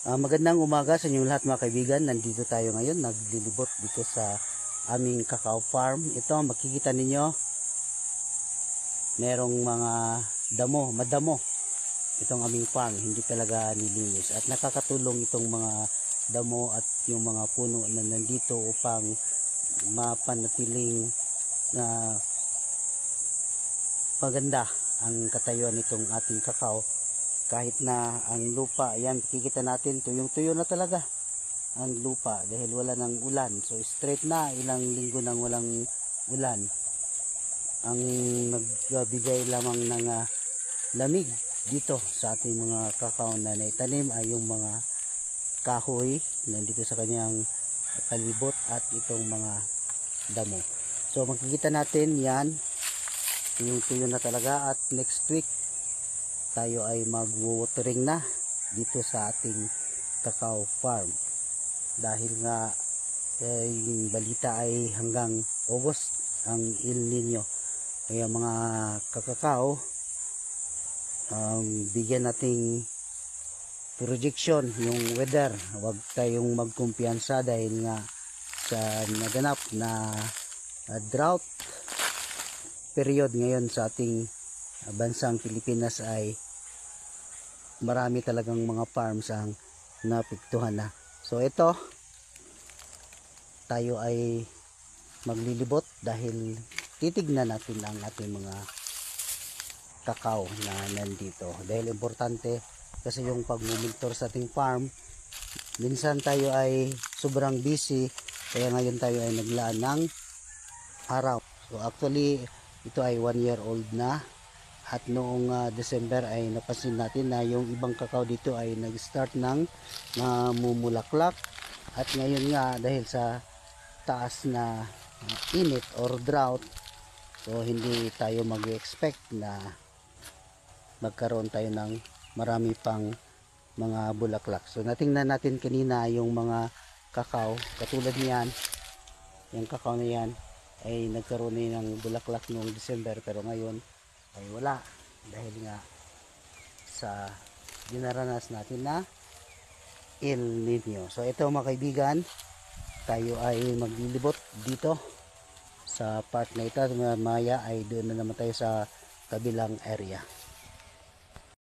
Magandang umaga sa inyong lahat mga kaibigan. Nandito tayo ngayon, naglilibot dito sa aming cacao farm. Ito, makikita ninyo, merong mga madamo itong aming farm. Hindi talaga nilinis. At nakakatulong itong mga damo at yung mga puno na nandito upang mapanatiling na maganda ang katayuan nitong ating cacao. Kahit na ang lupa, yan, kikita natin, tuyong-tuyo na talaga ang lupa dahil wala ng ulan. So straight na, ilang linggo nang walang ulan. Ang nagbibigay lamang ng lamig dito sa ating mga cacao na naitanim ay yung mga kahoy nandito sa kanyang palibot at itong mga damo. So makikita natin yan, tuyong-tuyo na talaga, at next week tayo ay mag-watering na dito sa ating cacao farm dahil nga yung balita ay hanggang August ang El Nino. Kaya mga kakakao, bigyan nating projection yung weather. Huwag tayong magkumpiyansa dahil nga sa naganap na drought period ngayon sa ating bansang Pilipinas ay marami talagang mga farms ang napiktuhan na. So ito, tayo ay maglilibot dahil titignan natin ang ating mga cacao na nandito. Dahil importante kasi yung pagmumonitor sa ating farm, minsan tayo ay sobrang busy, kaya ngayon tayo ay naglaan ng araw. So actually ito ay 1 year old na. At noong December ay napansin natin na yung ibang cacao dito ay nag-start ng mumulaklak. At ngayon nga dahil sa taas na init or drought, so hindi tayo mag-expect na magkaroon tayo ng marami pang mga bulaklak. So natingnan natin kanina yung mga cacao, katulad niyan, yung cacao na yan ay nagkaroon ng bulaklak noong December, pero ngayon ay wala dahil nga sa dinaranas natin na El Nino. So ito mga kaibigan, tayo ay maglilibot dito sa part na ito. Maya ay doon na naman tayo sa kabilang area.